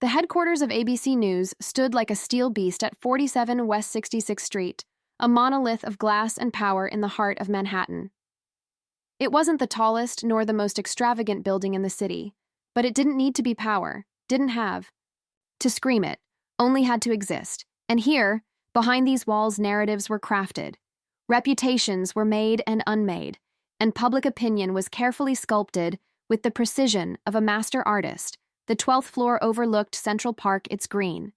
The headquarters of ABC News stood like a steel beast at 47 West 66th Street, a monolith of glass and power in the heart of Manhattan. It wasn't the tallest nor the most extravagant building in the city, but it didn't need to be power, didn't have to scream it, only had to exist. And here, behind these walls, narratives were crafted. Reputations were made and unmade, and public opinion was carefully sculpted with the precision of a master artist. The 12th floor overlooked Central Park, its green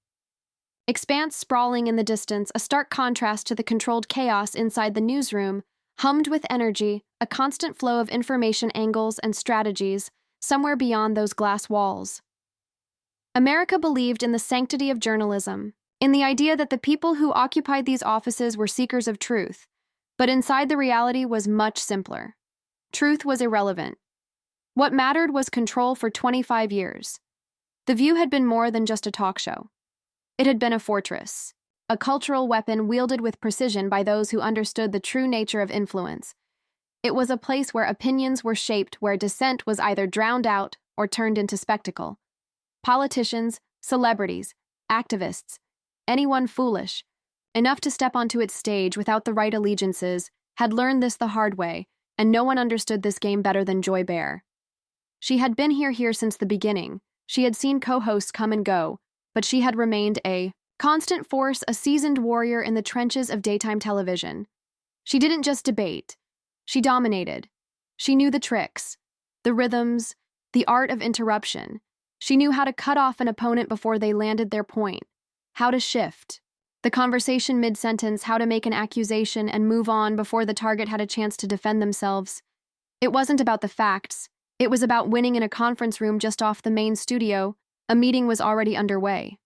expanse sprawling in the distance, a stark contrast to the controlled chaos inside the newsroom, hummed with energy, a constant flow of information, angles, and strategies somewhere beyond those glass walls. America believed in the sanctity of journalism, in the idea that the people who occupied these offices were seekers of truth, but inside the reality was much simpler. Truth was irrelevant. What mattered was control. For 25 years. The View had been more than just a talk show. It had been a fortress, a cultural weapon wielded with precision by those who understood the true nature of influence. It was a place where opinions were shaped, where dissent was either drowned out or turned into spectacle. Politicians, celebrities, activists, anyone foolish enough to step onto its stage without the right allegiances had learned this the hard way, and no one understood this game better than Joy Behar. She had been here since the beginning. She had seen co-hosts come and go, but she had remained a constant force, a seasoned warrior in the trenches of daytime television. She didn't just debate. She dominated. She knew the tricks, the rhythms, the art of interruption. She knew how to cut off an opponent before they landed their point, how to shift the conversation mid-sentence, how to make an accusation and move on before the target had a chance to defend themselves. It wasn't about the facts. It was about winning in a conference room just off the main studio. A meeting was already underway.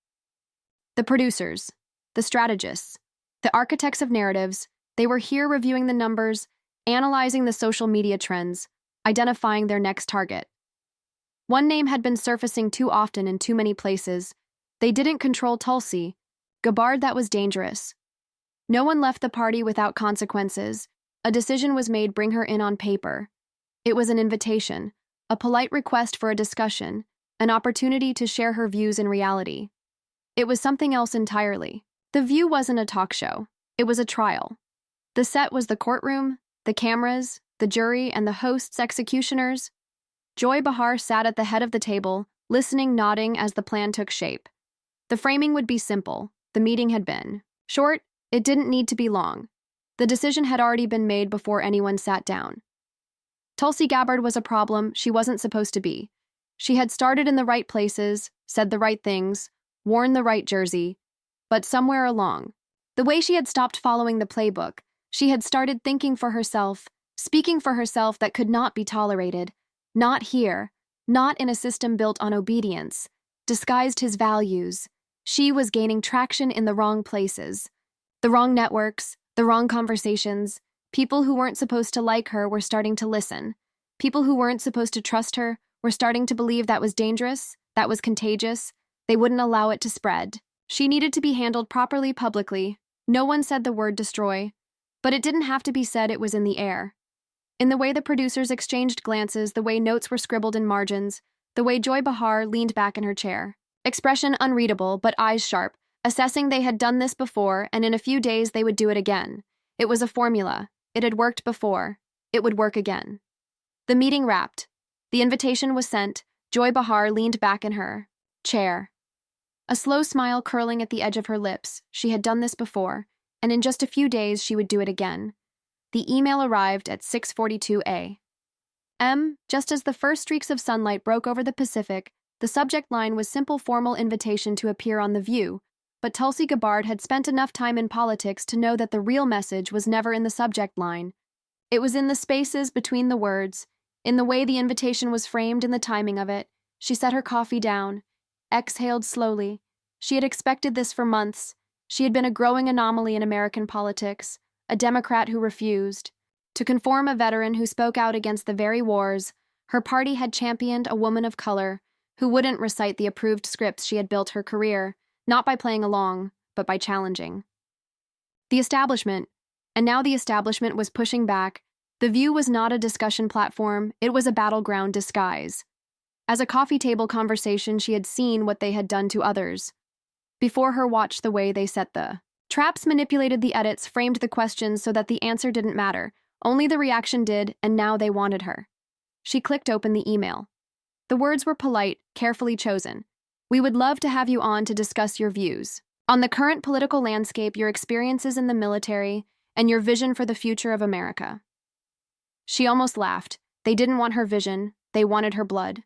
The producers, the strategists, the architects of narratives, they were here reviewing the numbers, analyzing the social media trends, identifying their next target. One name had been surfacing too often in too many places. They didn't control Tulsi Gabbard. That was dangerous. No one left the party without consequences. A decision was made: bring her in on paper. It was an invitation, a polite request for a discussion, an opportunity to share her views in reality. It was something else entirely. The View wasn't a talk show. It was a trial. The set was the courtroom, the cameras, the jury, and the host's executioners. Joy Behar sat at the head of the table, listening, nodding as the plan took shape. The framing would be simple. The meeting had been short. It didn't need to be long. The decision had already been made before anyone sat down. Tulsi Gabbard was a problem she wasn't supposed to be. She had started in the right places, said the right things, worn the right jersey, but somewhere along the way she had stopped following the playbook. She had started thinking for herself, speaking for herself. That could not be tolerated. Not here, not in a system built on obedience, disguised his values. She was gaining traction in the wrong places, the wrong networks, the wrong conversations. People who weren't supposed to like her were starting to listen. People who weren't supposed to trust her were starting to believe that was dangerous, that was contagious. They wouldn't allow it to spread. She needed to be handled properly publicly. No one said the word destroy, but it didn't have to be said. It was in the air. In the way the producers exchanged glances, the way notes were scribbled in margins, the way Joy Behar leaned back in her chair. Expression unreadable, but eyes sharp, assessing they had done this before, and in a few days they would do it again. It was a formula. It had worked before. It would work again. The meeting wrapped. The invitation was sent. Joy Behar leaned back in her chair, a slow smile curling at the edge of her lips. She had done this before, and in just a few days she would do it again. The email arrived at 6:42 a.m. Just as the first streaks of sunlight broke over the Pacific, the subject line was simple, formal invitation to appear on The View, but Tulsi Gabbard had spent enough time in politics to know that the real message was never in the subject line. It was in the spaces between the words, in the way the invitation was framed, in the timing of it. She set her coffee down, exhaled slowly. She had expected this for months. She had been a growing anomaly in American politics, a Democrat who refused to conform, a veteran who spoke out against the very wars her party had championed, a woman of color who wouldn't recite the approved scripts she had built her career, not by playing along, but by challenging. The establishment, and now the establishment was pushing back. The View was not a discussion platform, it was a battleground disguise. As a coffee table conversation, she had seen what they had done to others. Before her watched the way they set the traps, manipulated the edits, framed the questions so that the answer didn't matter. Only the reaction did, and now they wanted her. She clicked open the email. The words were polite, carefully chosen. "We would love to have you on to discuss your views on the current political landscape, your experiences in the military, and your vision for the future of America." She almost laughed. They didn't want her vision, they wanted her blood.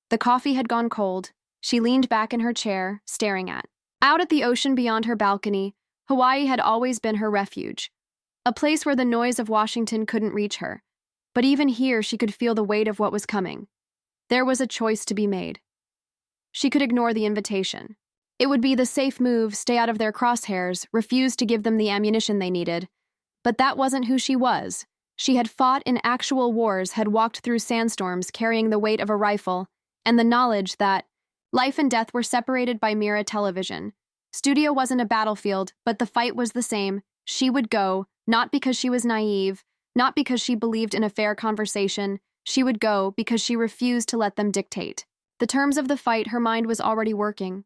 The coffee had gone cold. She leaned back in her chair, staring out at the ocean beyond her balcony. Hawaii had always been her refuge, a place where the noise of Washington couldn't reach her. But even here, she could feel the weight of what was coming. There was a choice to be made. She could ignore the invitation. It would be the safe move, stay out of their crosshairs, refuse to give them the ammunition they needed. But that wasn't who she was. She had fought in actual wars, had walked through sandstorms carrying the weight of a rifle, and the knowledge that life and death were separated by mirror television. Studio wasn't a battlefield, but the fight was the same. She would go, not because she was naive, not because she believed in a fair conversation. She would go because she refused to let them dictate the terms of the fight. Her mind was already working.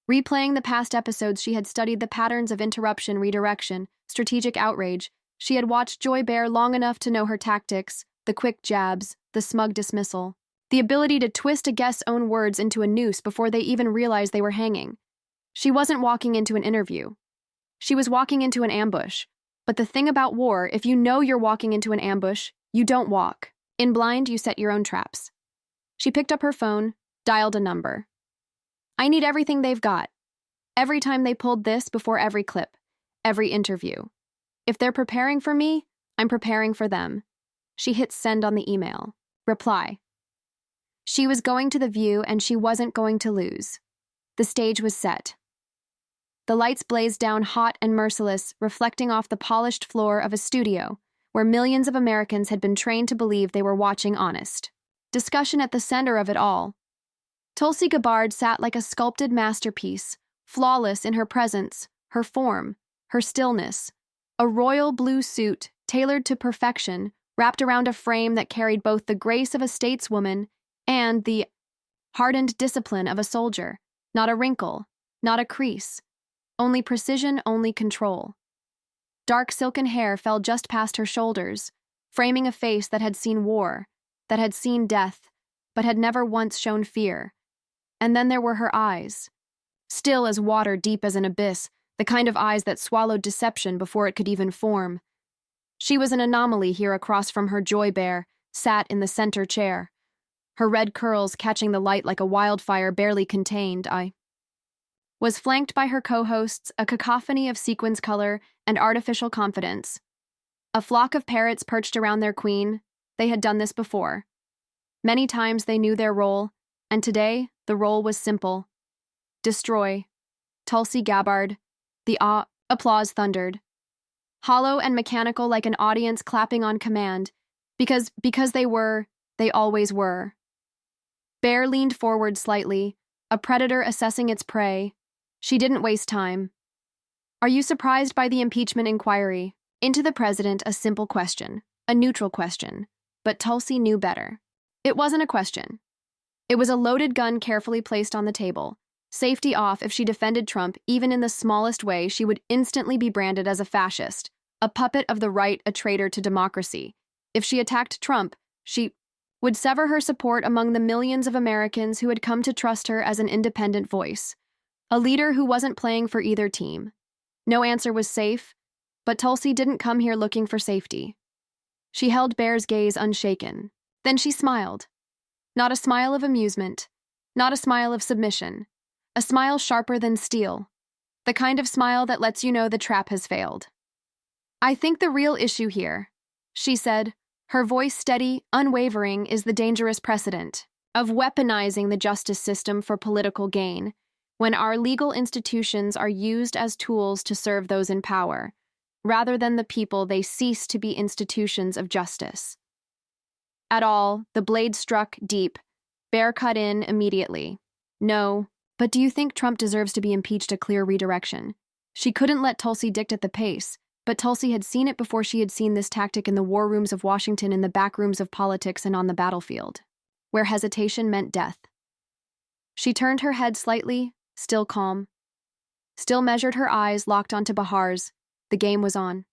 Replaying the past episodes, she had studied the patterns of interruption, redirection, strategic outrage. She had watched Joy Behar long enough to know her tactics, the quick jabs, the smug dismissal, the ability to twist a guest's own words into a noose before they even realized they were hanging. She wasn't walking into an interview. She was walking into an ambush. But the thing about war, if you know you're walking into an ambush, you don't walk. In blind, you set your own traps. She picked up her phone, dialed a number. "I need everything they've got. Every time they pulled this before every clip, every interview. If they're preparing for me, I'm preparing for them." She hit send on the email. Reply. She was going to the View, and she wasn't going to lose. The stage was set. The lights blazed down hot and merciless, reflecting off the polished floor of a studio where millions of Americans had been trained to believe they were watching honest discussion. At the center of it all, Tulsi Gabbard sat like a sculpted masterpiece, flawless in her presence, her form, her stillness. A royal blue suit, tailored to perfection, wrapped around a frame that carried both the grace of a stateswoman and the hardened discipline of a soldier. Not a wrinkle, not a crease. Only precision, only control. Dark silken hair fell just past her shoulders, framing a face that had seen war, that had seen death, but had never once shown fear. And then there were her eyes. Still as water, deep as an abyss, the kind of eyes that swallowed deception before it could even form. She was an anomaly here. Across from her, Joy Behar sat in the center chair, her red curls catching the light like a wildfire barely contained. I was flanked by her co-hosts, a cacophony of sequins color and artificial confidence. A flock of parrots perched around their queen. They had done this before. Many times they knew their role, and today the role was simple. Destroy. Tulsi Gabbard. The applause thundered. Hollow and mechanical, like an audience clapping on command, because they always were. Bear leaned forward slightly, a predator assessing its prey. She didn't waste time. "Are you surprised by the impeachment inquiry?" Into the president, a simple question, a neutral question. But Tulsi knew better. It wasn't a question. It was a loaded gun carefully placed on the table. Safety off. If she defended Trump, even in the smallest way, she would instantly be branded as a fascist, a puppet of the right, a traitor to democracy. If she attacked Trump, she would sever her support among the millions of Americans who had come to trust her as an independent voice, a leader who wasn't playing for either team. No answer was safe, but Tulsi didn't come here looking for safety. She held Bear's gaze unshaken. Then she smiled. Not a smile of amusement, not a smile of submission, a smile sharper than steel, the kind of smile that lets you know the trap has failed. "I think the real issue here," she said, her voice steady, unwavering, "is the dangerous precedent of weaponizing the justice system for political gain, when our legal institutions are used as tools to serve those in power, rather than the people. They cease to be institutions of justice." At all, the blade struck deep. Bear cut in immediately. "No, but do you think Trump deserves to be impeached? A clear redirection." She couldn't let Tulsi dictate the pace, but Tulsi had seen it before. She had seen this tactic in the war rooms of Washington, in the back rooms of politics, and on the battlefield. where hesitation meant death. She turned her head slightly, still calm. Still measured her eyes locked onto Behar's. The game was on.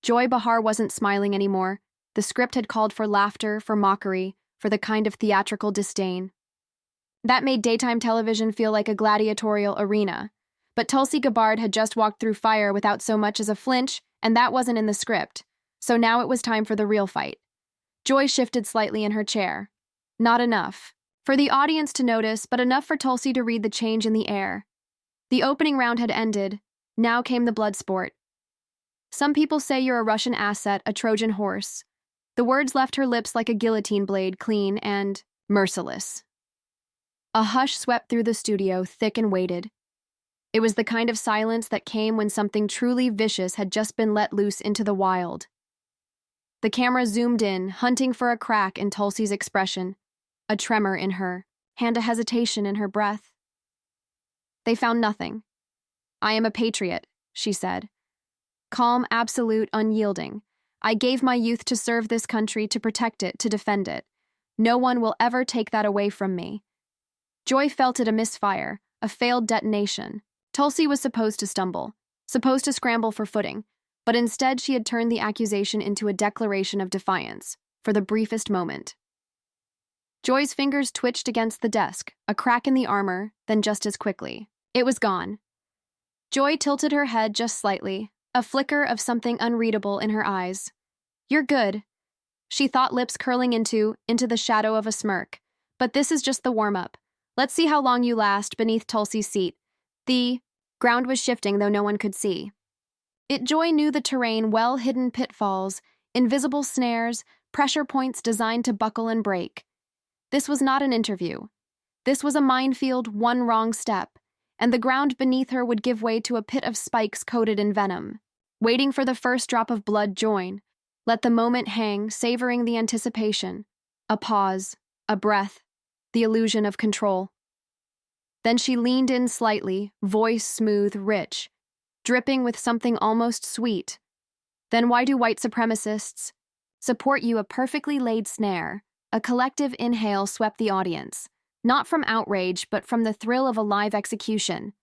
Joy Behar wasn't smiling anymore. The script had called for laughter, for mockery, for the kind of theatrical disdain. That made daytime television feel like a gladiatorial arena. But Tulsi Gabbard had just walked through fire without so much as a flinch, and that wasn't in the script. So now it was time for the real fight. Joy shifted slightly in her chair. Not enough for the audience to notice, but enough for Tulsi to read the change in the air. The opening round had ended. Now came the blood sport. Some people say you're a Russian asset, a Trojan horse. The words left her lips like a guillotine blade, clean and merciless. A hush swept through the studio, thick and weighted. It was the kind of silence that came when something truly vicious had just been let loose into the wild. The camera zoomed in, hunting for a crack in Tulsi's expression, a tremor in her, and a hesitation in her breath. They found nothing. "I am a patriot," she said. "Calm, absolute, unyielding. I gave my youth to serve this country, to protect it, to defend it. No one will ever take that away from me." Joy felt it a misfire, a failed detonation. Tulsi was supposed to stumble, supposed to scramble for footing, but instead she had turned the accusation into a declaration of defiance, for the briefest moment. Joy's fingers twitched against the desk, a crack in the armor, then just as quickly. It was gone. Joy tilted her head just slightly, a flicker of something unreadable in her eyes. "You're good," she thought, lips curling into the shadow of a smirk. "But this is just the warm-up. Let's see how long you last beneath Tulsi's seat." The ground was shifting, though no one could see. Joy knew the terrain, well-hidden pitfalls, invisible snares, pressure points designed to buckle and break. This was not an interview. This was a minefield, one wrong step, and the ground beneath her would give way to a pit of spikes coated in venom. Waiting for the first drop of blood, Joy let the moment hang, savoring the anticipation. A pause, a breath, the illusion of control. Then she leaned in slightly, voice smooth, rich, dripping with something almost sweet. "Then why do white supremacists support you?" A perfectly laid snare, a collective inhale swept the audience, not from outrage, but from the thrill of a live execution.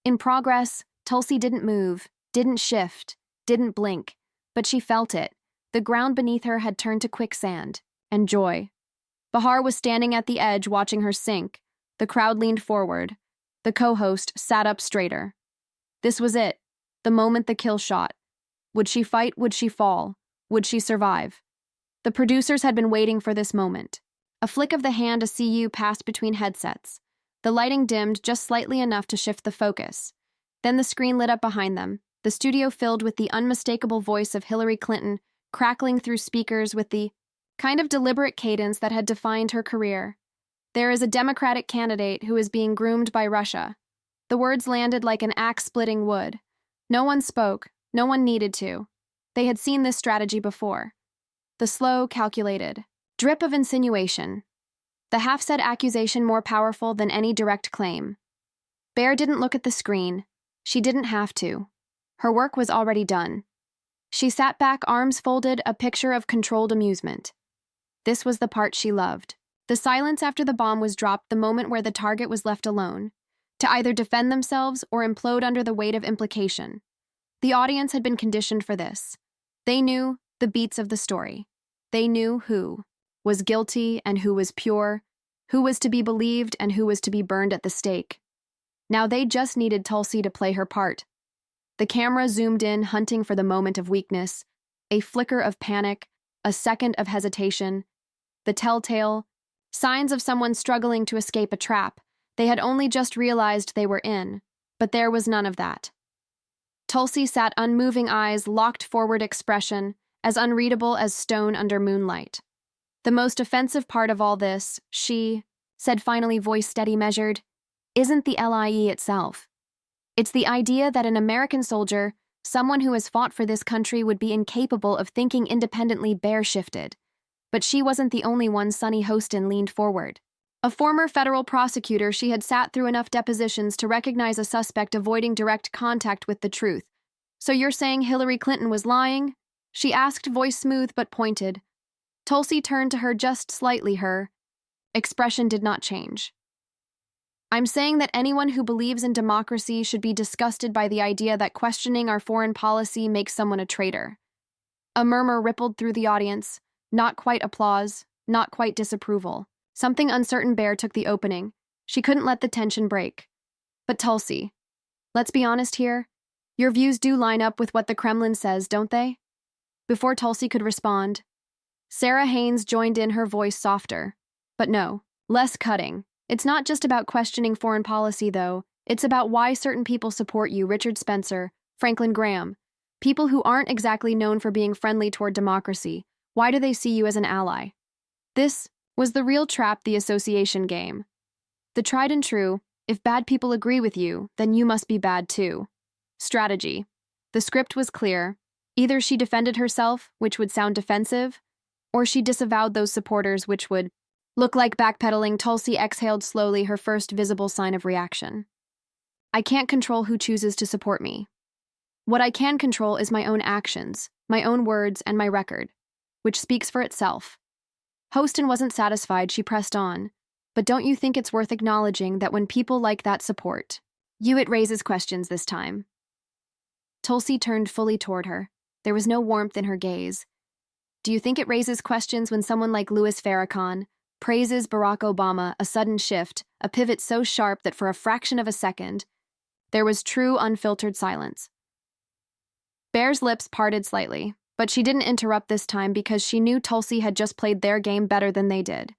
In progress, Tulsi didn't move, didn't shift, didn't blink, but she felt it. The ground beneath her had turned to quicksand, and Joy Behar was standing at the edge watching her sink. The crowd leaned forward. The co-host sat up straighter. This was it, the moment, the kill shot. Would she fight? Would she fall? Would she survive? The producers had been waiting for this moment. A flick of the hand, a CU passed between headsets. The lighting dimmed just slightly enough to shift the focus. Then the screen lit up behind them, the studio filled with the unmistakable voice of Hillary Clinton, crackling through speakers with the kind of deliberate cadence that had defined her career. "There is a Democratic candidate who is being groomed by Russia." The words landed like an axe splitting wood. No one spoke, no one needed to. They had seen this strategy before. The slow, calculated drip of insinuation. The half-said accusation more powerful than any direct claim. Behar didn't look at the screen. She didn't have to. Her work was already done. She sat back, arms folded, a picture of controlled amusement. This was the part she loved. The silence after the bomb was dropped, the moment where the target was left alone, to either defend themselves or implode under the weight of implication. The audience had been conditioned for this. They knew the beats of the story. They knew who was guilty and who was pure, who was to be believed and who was to be burned at the stake. Now they just needed Tulsi to play her part. The camera zoomed in, hunting for the moment of weakness, a flicker of panic, a second of hesitation, the telltale signs of someone struggling to escape a trap they had only just realized they were in, but there was none of that. Tulsi sat, unmoving eyes, locked forward, expression as unreadable as stone under moonlight. "The most offensive part of all this," she said finally, voice steady, measured, "isn't the LIE itself. It's the idea that an American soldier, someone who has fought for this country, would be incapable of thinking independently." Behar shifted. But she wasn't the only one. Sunny Hostin leaned forward. A former federal prosecutor, she had sat through enough depositions to recognize a suspect avoiding direct contact with the truth. "So you're saying Hillary Clinton was lying?" she asked, voice smooth but pointed. Tulsi turned to her just slightly, her expression did not change. I'm saying that anyone who believes in democracy should be disgusted by the idea that questioning our foreign policy makes someone a traitor. A murmur rippled through the audience, not quite applause, not quite disapproval. Something uncertain Bear took the opening. She couldn't let the tension break. But Tulsi, let's be honest here. Your views do line up with what the Kremlin says, don't they? Before Tulsi could respond, Sarah Haynes joined in, her voice softer. But no, less cutting. It's not just about questioning foreign policy, though. It's about why certain people support you: Richard Spencer, Franklin Graham. People who aren't exactly known for being friendly toward democracy. Why do they see you as an ally? This was the real trap, the association game. The tried and true, if bad people agree with you, then you must be bad too. Strategy. The script was clear. Either she defended herself, which would sound defensive, or she disavowed those supporters, which would look like backpedaling. Tulsi exhaled slowly, her first visible sign of reaction. I can't control who chooses to support me. What I can control is my own actions, my own words, and my record, which speaks for itself. Hostin wasn't satisfied, she pressed on. But don't you think it's worth acknowledging that when people like that support you, it raises questions this time? Tulsi turned fully toward her. There was no warmth in her gaze. Do you think it raises questions when someone like Louis Farrakhan praises Barack Obama? A sudden shift, a pivot so sharp that for a fraction of a second, there was true, unfiltered silence. Bear's lips parted slightly, but she didn't interrupt this time because she knew Tulsi had just played their game better than they did.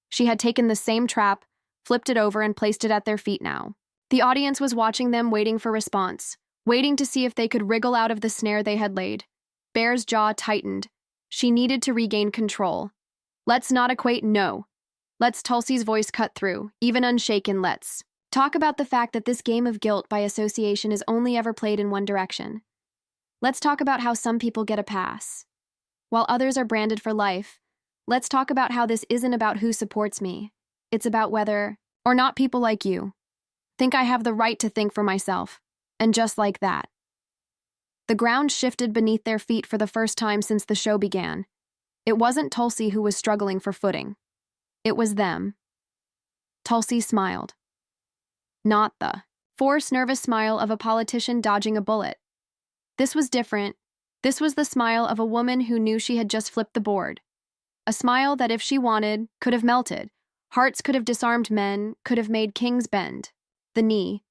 She had taken the same trap, flipped it over, and placed it at their feet now. The audience was watching them, waiting for response, waiting to see if they could wriggle out of the snare they had laid. Bear's jaw tightened. She needed to regain control. Let's not equate, no. Let's, Tulsi's voice cut through, even unshaken, let's talk about the fact that this game of guilt by association is only ever played in one direction. Let's talk about how some people get a pass, while others are branded for life. Let's talk about how this isn't about who supports me. It's about whether or not people like you think I have the right to think for myself. And just like that, the ground shifted beneath their feet for the first time since the show began. It wasn't Tulsi who was struggling for footing. It was them. Tulsi smiled. Not the forced, nervous smile of a politician dodging a bullet. This was different. This was the smile of a woman who knew she had just flipped the board. A smile that, if she wanted, could have melted. Hearts could have disarmed men, could have made kings bend the knee.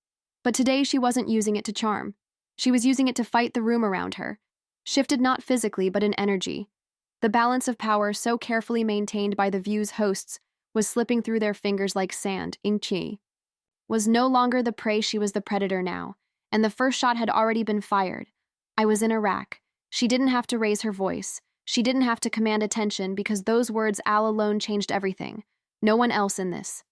But today she wasn't using it to charm. She was using it to fight the room around her, shifted not physically but in energy. The balance of power so carefully maintained by the view's hosts was slipping through their fingers like sand. Ingchi was no longer the prey, she was the predator now, and the first shot had already been fired. I was in Iraq. She didn't have to raise her voice. She didn't have to command attention because those words all alone changed everything. No one else in this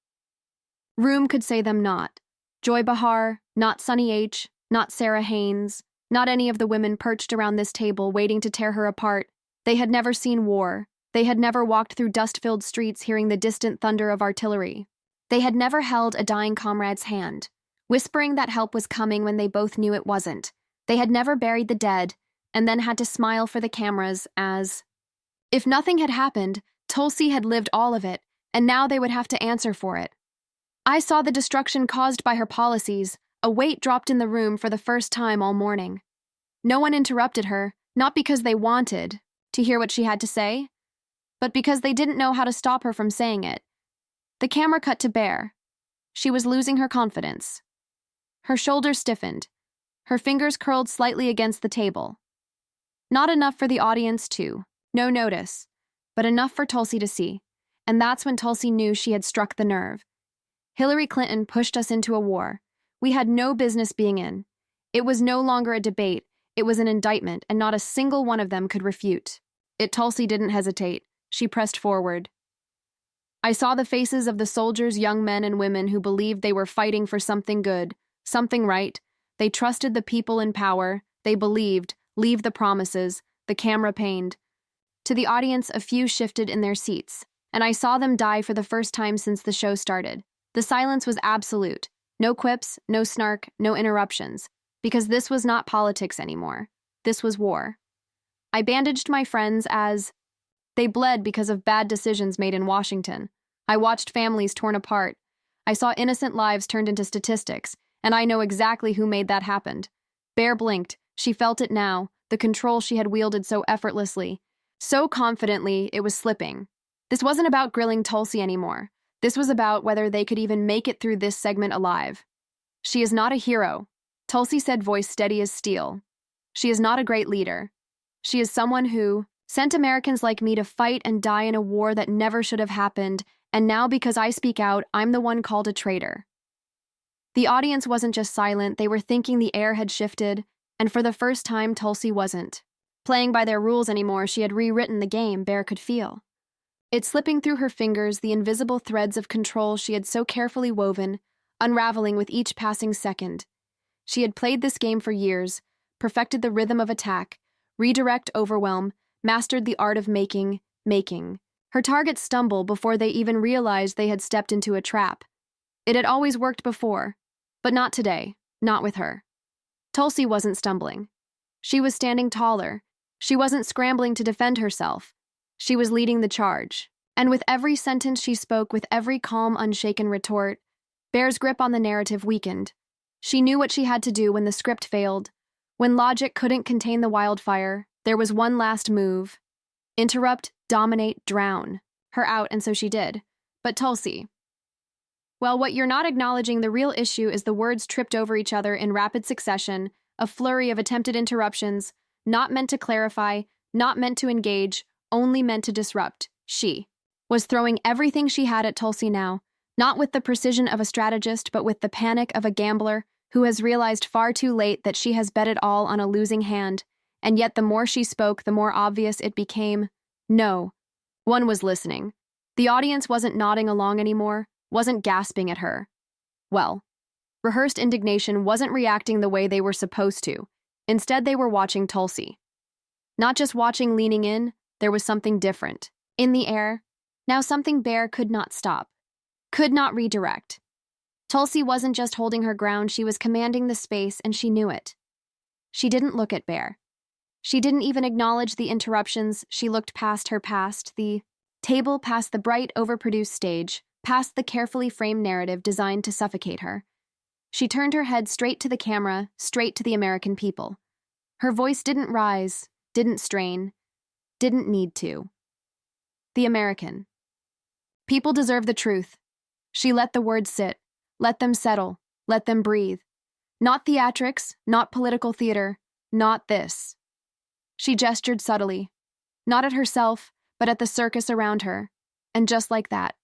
room could say them, not Joy Behar, not Sunny H., not Sarah Haynes, not any of the women perched around this table waiting to tear her apart. They had never seen war. They had never walked through dust-filled streets hearing the distant thunder of artillery. They had never held a dying comrade's hand, whispering that help was coming when they both knew it wasn't. They had never buried the dead and then had to smile for the cameras as if nothing had happened. Tulsi had lived all of it, and now they would have to answer for it. I saw the destruction caused by her policies. A weight dropped in the room for the first time all morning. No one interrupted her, not because they wanted to hear what she had to say, but because they didn't know how to stop her from saying it. The camera cut to Bear. She was losing her confidence. Her shoulders stiffened. Her fingers curled slightly against the table. Not enough for the audience to no notice, but enough for Tulsi to see. And that's when Tulsi knew she had struck the nerve. Hillary Clinton pushed us into a war we had no business being in. It was no longer a debate. It was an indictment, and not a single one of them could refute it. Tulsi didn't hesitate. She pressed forward. I saw the faces of the soldiers, young men and women who believed they were fighting for something good, something right. They trusted the people in power. They believed, leave the promises. The camera paned. To the audience, a few shifted in their seats, and I saw them die for the first time since the show started. The silence was absolute. No quips, no snark, no interruptions, because this was not politics anymore. This was war. I bandaged my friends as they bled because of bad decisions made in Washington. I watched families torn apart. I saw innocent lives turned into statistics, and I know exactly who made that happen. Bear blinked. She felt it now, the control she had wielded so effortlessly. So confidently, it was slipping. This wasn't about grilling Tulsi anymore. This was about whether they could even make it through this segment alive. She is not a hero, Tulsi said, voice steady as steel. She is not a great leader. She is someone who sent Americans like me to fight and die in a war that never should have happened, and now because I speak out, I'm the one called a traitor. The audience wasn't just silent, they were thinking the air had shifted, and for the first time, Tulsi wasn't playing by their rules anymore. She had rewritten the game. Bear could feel it slipping through her fingers, the invisible threads of control she had so carefully woven, unraveling with each passing second. She had played this game for years, perfected the rhythm of attack, redirect overwhelm, mastered the art of making. Her targets stumble before they even realized they had stepped into a trap. It had always worked before, but not today, not with her. Tulsi wasn't stumbling. She was standing taller. She wasn't scrambling to defend herself. She was leading the charge. And with every sentence she spoke, with every calm, unshaken retort, Bear's grip on the narrative weakened. She knew what she had to do when the script failed. When logic couldn't contain the wildfire, there was one last move. Interrupt, dominate, drown. Her out, and so she did. But Tulsi. Well, what you're not acknowledging, the real issue is the words tripped over each other in rapid succession, a flurry of attempted interruptions, not meant to clarify, not meant to engage, only meant to disrupt. She was throwing everything she had at Tulsi now, not with the precision of a strategist, but with the panic of a gambler who has realized far too late that she has bet it all on a losing hand, and yet the more she spoke, the more obvious it became. No. One was listening. The audience wasn't nodding along anymore, wasn't gasping at her. Well, rehearsed indignation wasn't reacting the way they were supposed to. Instead, they were watching Tulsi. Not just watching, leaning in, there was something different. In the air, now something Bear could not stop, could not redirect. Tulsi wasn't just holding her ground, she was commanding the space, and she knew it. She didn't look at Bear. She didn't even acknowledge the interruptions. She looked past her, past the table, past the bright, overproduced stage, past the carefully framed narrative designed to suffocate her. She turned her head straight to the camera, straight to the American people. Her voice didn't rise, didn't strain, didn't need to. The American people deserve the truth. She let the words sit, let them settle, let them breathe. Not theatrics, not political theater, not this. She gestured subtly, not at herself, but at the circus around her. And just like that,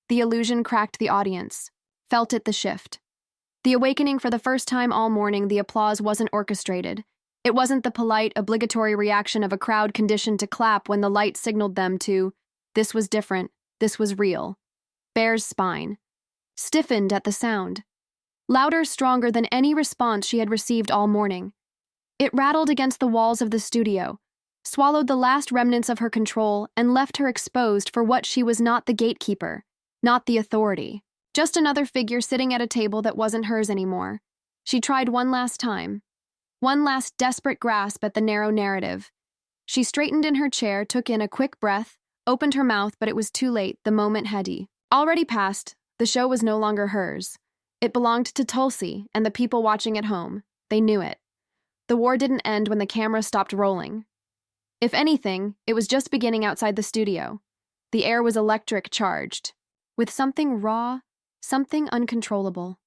the illusion cracked. The audience felt it, the shift. The awakening. For the first time all morning, the applause wasn't orchestrated. It wasn't the polite, obligatory reaction of a crowd conditioned to clap when the light signaled them to. This was different. This was real. Bear's spine stiffened at the sound. Louder, stronger than any response she had received all morning. It rattled against the walls of the studio, swallowed the last remnants of her control, and left her exposed for what she was: not the gatekeeper, not the authority. Just another figure sitting at a table that wasn't hers anymore. She tried one last time. One last desperate grasp at the narrow narrative. She straightened in her chair, took in a quick breath, opened her mouth, but it was too late. The moment had already passed. The show was no longer hers. It belonged to Tulsi and the people watching at home. They knew it. The war didn't end when the camera stopped rolling. If anything, it was just beginning outside the studio. The air was electric charged, with something raw, something uncontrollable.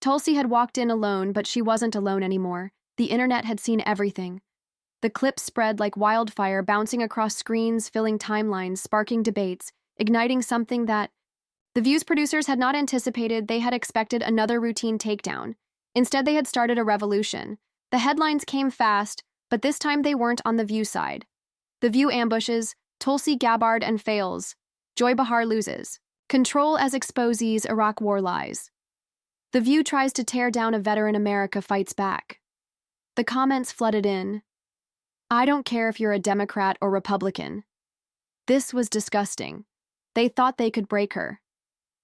Tulsi had walked in alone, but she wasn't alone anymore. The internet had seen everything. The clips spread like wildfire, bouncing across screens, filling timelines, sparking debates, igniting something that the View's producers had not anticipated. They had expected another routine takedown. Instead, they had started a revolution. The headlines came fast, but this time they weren't on the View side. The View ambushes, Tulsi Gabbard and fails. Joy Behar loses. Control as exposees, Iraq war lies. The View tries to tear down a veteran, America fights back. The comments flooded in. I don't care if you're a Democrat or Republican. This was disgusting. They thought they could break her.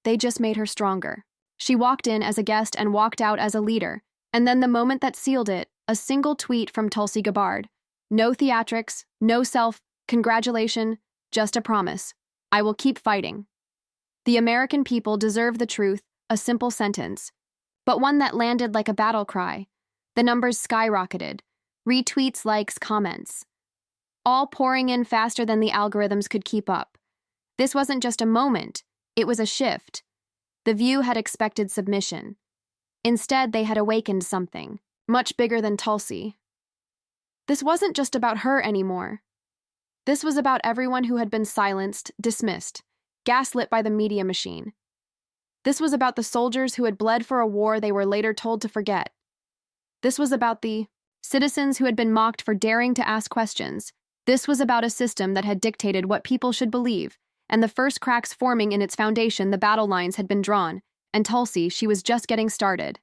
They just made her stronger. She walked in as a guest and walked out as a leader, and then the moment that sealed it, a single tweet from Tulsi Gabbard. No theatrics, no self-congratulation, just a promise. I will keep fighting. The American people deserve the truth, a simple sentence, but one that landed like a battle cry. The numbers skyrocketed. Retweets, likes, comments. All pouring in faster than the algorithms could keep up. This wasn't just a moment, it was a shift. The View had expected submission. Instead, they had awakened something, much bigger than Tulsi. This wasn't just about her anymore. This was about everyone who had been silenced, dismissed, gaslit by the media machine. This was about the soldiers who had bled for a war they were later told to forget. This was about the citizens who had been mocked for daring to ask questions. This was about a system that had dictated what people should believe, and the first cracks forming in its foundation, the battle lines had been drawn, and Tulsi, she was just getting started.